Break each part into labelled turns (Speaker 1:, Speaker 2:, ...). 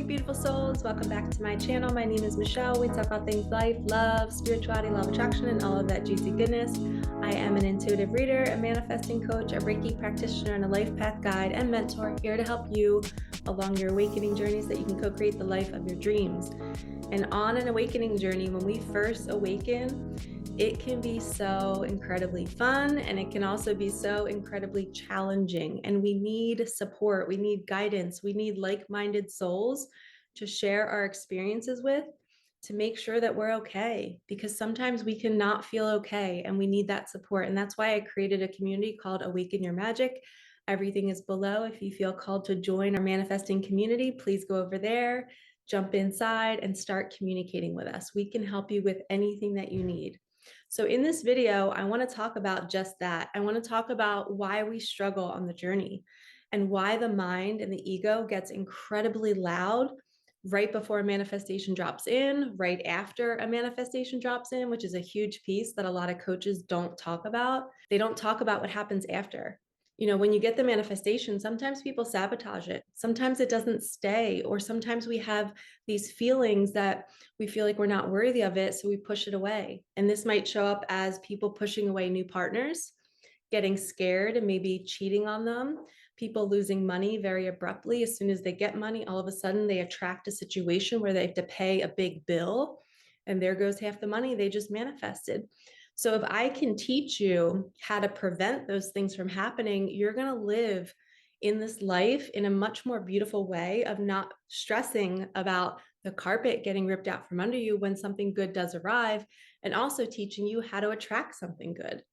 Speaker 1: beautiful souls. Welcome back to my channel. My name is Michelle. We talk all things life, love, spirituality, law of attraction, and all of that juicy goodness. I am an intuitive reader, a manifesting coach, a Reiki practitioner, and a life path guide and mentor here to help you along your awakening journey so that you can co-create the life of your dreams. And on an awakening journey, when we first awaken, it can be so incredibly fun, and it can also be so incredibly challenging. And we need support, we need guidance, we need like-minded souls to share our experiences with, to make sure that we're okay, because sometimes we cannot feel okay and we need that support. And that's why I created a community called Awaken Your Magic. Everything is below. If you feel called to join our manifesting community, please go over there, jump inside, and start communicating with us. We can help you with anything that you need. So in this video, I want to talk about just that. I want to talk about why we struggle on the journey and why the mind and the ego gets incredibly loud right before a manifestation drops in, right after a manifestation drops in, which is a huge piece that a lot of coaches don't talk about. They don't talk about what happens after. You know, when you get the manifestation, sometimes people sabotage it. Sometimes it doesn't stay, or sometimes we have these feelings that we feel like we're not worthy of it, so we push it away. And this might show up as people pushing away new partners, getting scared and maybe cheating on them, people losing money very abruptly. As soon as they get money, all of a sudden they attract a situation where they have to pay a big bill, and there goes half the money they just manifested. So if I can teach you how to prevent those things from happening, you're going to live in this life in a much more beautiful way of not stressing about the carpet getting ripped out from under you when something good does arrive, and also teaching you how to attract something good.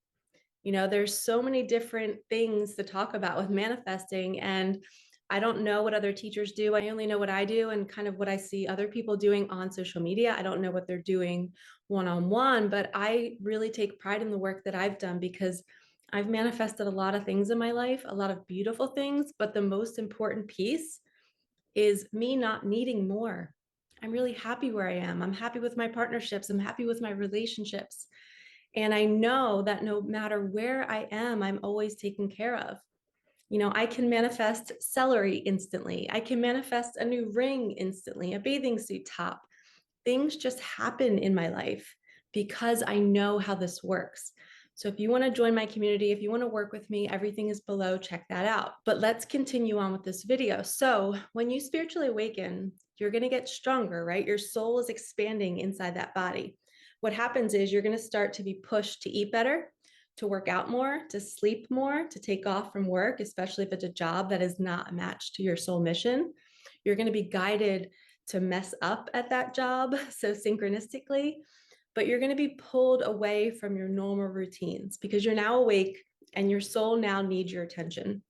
Speaker 1: You know, there's so many different things to talk about with manifesting, and I don't know what other teachers do. I only know what I do and kind of what I see other people doing on social media. I don't know what they're doing one-on-one, but I really take pride in the work that I've done, because I've manifested a lot of things in my life, a lot of beautiful things, but the most important piece is me not needing more. I'm really happy where I am. I'm happy with my partnerships. I'm happy with my relationships. And I know that no matter where I am, I'm always taken care of. You know, I can manifest celery instantly. I can manifest a new ring instantly, a bathing suit top. Things just happen in my life because I know how this works. So if you want to join my community, if you want to work with me, everything is below. Check that out. But let's continue on with this video. So when you spiritually awaken, you're going to get stronger, right? Your soul is expanding inside that body. What happens is you're going to start to be pushed to eat better, to work out more, to sleep more, to take off from work, especially if it's a job that is not matched to your soul mission. You're going to be guided to mess up at that job, so synchronistically, but you're going to be pulled away from your normal routines because you're now awake and your soul now needs your attention.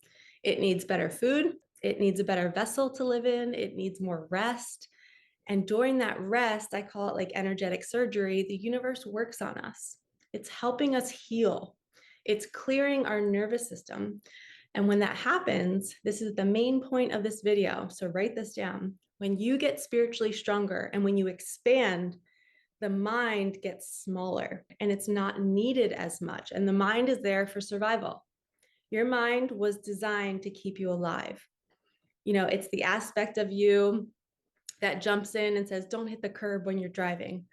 Speaker 1: It needs better food. It needs a better vessel to live in. It needs more rest. And during that rest, I call it like energetic surgery, the universe works on us. It's helping us heal. It's clearing our nervous system. And when that happens, this is the main point of this video. So write this down. When you get spiritually stronger and when you expand, the mind gets smaller and it's not needed as much. And the mind is there for survival. Your mind was designed to keep you alive. You know, it's the aspect of you that jumps in and says, don't hit the curb when you're driving,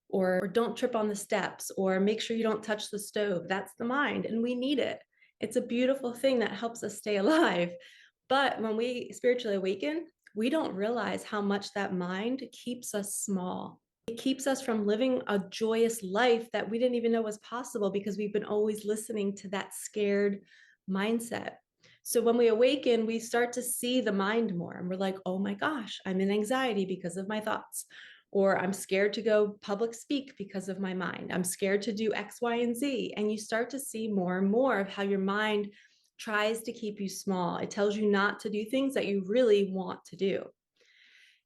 Speaker 1: or don't trip on the steps, or make sure you don't touch the stove. That's the mind, and we need it. It's a beautiful thing that helps us stay alive. But when we spiritually awaken, we don't realize how much that mind keeps us small. It keeps us from living a joyous life that we didn't even know was possible because we've been always listening to that scared mindset. So when we awaken, we start to see the mind more, and we're like, oh my gosh, I'm in anxiety because of my thoughts, or I'm scared to go public speak because of my mind. I'm scared to do X, Y, and Z. And you start to see more and more of how your mind tries to keep you small. It tells you not to do things that you really want to do.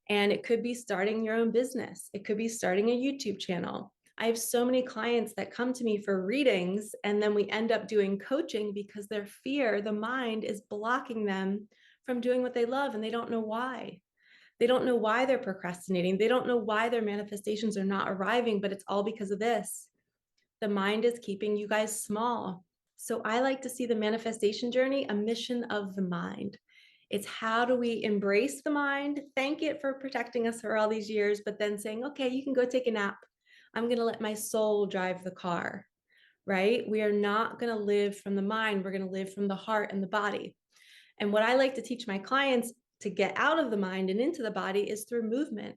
Speaker 1: And it could be starting your own business. It could be starting a YouTube channel. I have so many clients that come to me for readings, and then we end up doing coaching because their fear, the mind, is blocking them from doing what they love, and they don't know why. They don't know why they're procrastinating. They don't know why their manifestations are not arriving, but it's all because of this. The mind is keeping you guys small. So I like to see the manifestation journey a mission of the mind. It's how do we embrace the mind, thank it for protecting us for all these years, but then saying, okay, you can go take a nap. I'm going to let my soul drive the car, right? We are not going to live from the mind. We're going to live from the heart and the body. And what I like to teach my clients to get out of the mind and into the body is through movement,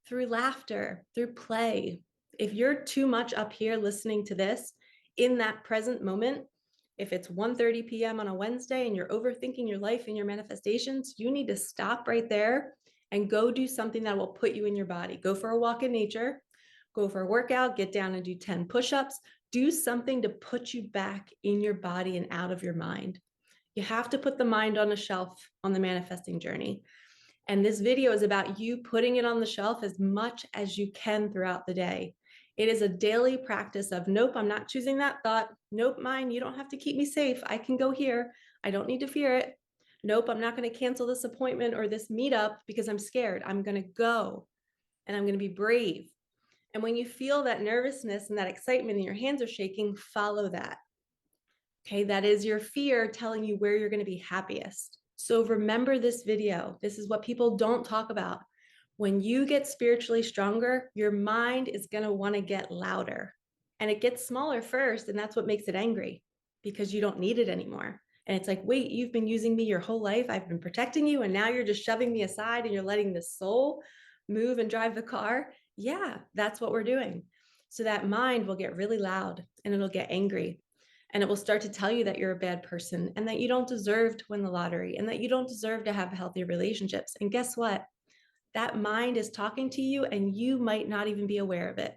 Speaker 1: through laughter, through play. If you're too much up here listening to this in that present moment, if it's 1:30 p.m. on a Wednesday and you're overthinking your life and your manifestations, you need to stop right there and go do something that will put you in your body. Go for a walk in nature, go for a workout, get down and do 10 push-ups, do something to put you back in your body and out of your mind. You have to put the mind on a shelf on the manifesting journey. And this video is about you putting it on the shelf as much as you can throughout the day. It is a daily practice of, nope, I'm not choosing that thought. Nope, mind, you don't have to keep me safe. I can go here. I don't need to fear it. Nope, I'm not going to cancel this appointment or this meetup because I'm scared. I'm going to go and I'm going to be brave. And when you feel that nervousness and that excitement and your hands are shaking, follow that. Okay, that is your fear telling you where you're going to be happiest. So remember this video. This is what people don't talk about. When you get spiritually stronger, your mind is going to want to get louder. And it gets smaller first, and that's what makes it angry because you don't need it anymore. And it's like, wait, you've been using me your whole life. I've been protecting you, and now you're just shoving me aside and you're letting the soul move and drive the car. Yeah, that's what we're doing. So that mind will get really loud and it'll get angry. And it will start to tell you that you're a bad person and that you don't deserve to win the lottery and that you don't deserve to have healthy relationships. And guess what? That mind is talking to you and you might not even be aware of it.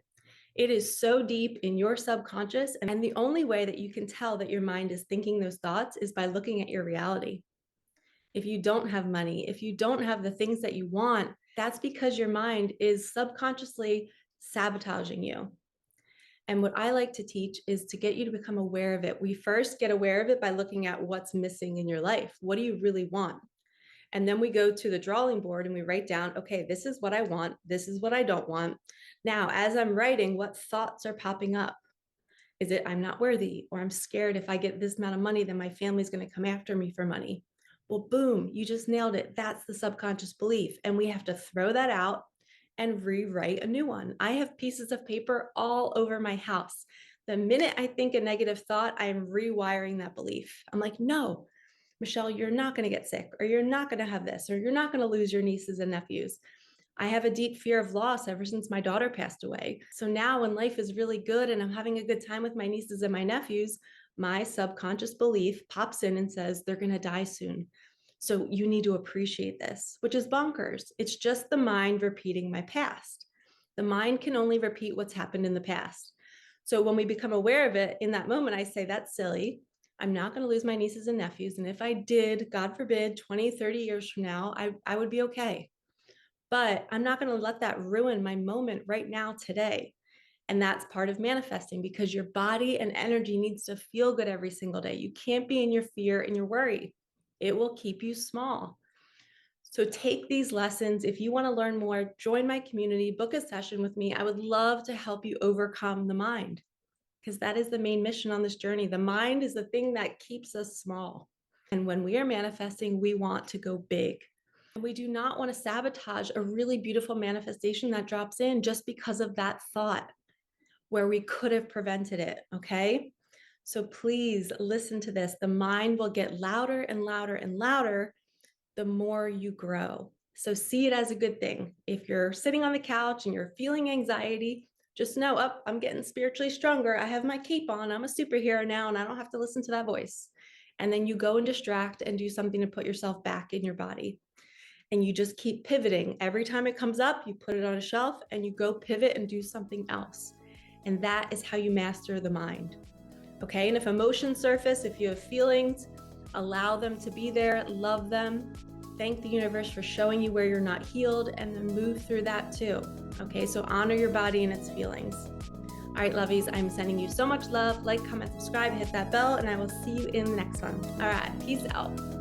Speaker 1: It is so deep in your subconscious. And the only way that you can tell that your mind is thinking those thoughts is by looking at your reality. If you don't have money, if you don't have the things that you want, that's because your mind is subconsciously sabotaging you. And what I like to teach is to get you to become aware of it. We first get aware of it by looking at what's missing in your life. What do you really want? And then we go to the drawing board and we write down, okay, this is what I want. This is what I don't want. Now, as I'm writing, what thoughts are popping up? Is it, I'm not worthy, or I'm scared if I get this amount of money, then my family's going to come after me for money. Well, boom, you just nailed it. That's the subconscious belief. And we have to throw that out and rewrite a new one. I have pieces of paper all over my house. The minute I think a negative thought, I'm rewiring that belief. I'm like, no, Michelle, you're not going to get sick, or you're not going to have this, or you're not going to lose your nieces and nephews. I have a deep fear of loss ever since my daughter passed away. So now when life is really good and I'm having a good time with my nieces and my nephews, my subconscious belief pops in and says, they're going to die soon. So you need to appreciate this, which is bonkers. It's just the mind repeating my past. The mind can only repeat what's happened in the past. So when we become aware of it, in that moment, I say, that's silly. I'm not going to lose my nieces and nephews. And if I did, God forbid, 20, 30 years from now, I would be okay. But I'm not going to let that ruin my moment right now today. And that's part of manifesting, because your body and energy needs to feel good every single day. You can't be in your fear and your worry. It will keep you small. So take these lessons. If you want to learn more, join my community, book a session with me. I would love to help you overcome the mind, because that is the main mission on this journey. The mind is the thing that keeps us small. And when we are manifesting, we want to go big. And we do not want to sabotage a really beautiful manifestation that drops in just because of that thought where we could have prevented it, okay? So please listen to this. The mind will get louder and louder and louder the more you grow. So see it as a good thing. If you're sitting on the couch and you're feeling anxiety, just know, oh, I'm getting spiritually stronger. I have my cape on. I'm a superhero now, and I don't have to listen to that voice. And then you go and distract and do something to put yourself back in your body. And you just keep pivoting. Every time it comes up, you put it on a shelf and you go pivot and do something else. And that is how you master the mind. Okay, and if emotions surface, if you have feelings, allow them to be there, love them, thank the universe for showing you where you're not healed, and then move through that too. Okay, so honor your body and its feelings. All right, lovies, I'm sending you so much love. Like, comment, subscribe, hit that bell, and I will see you in the next one. All right, peace out.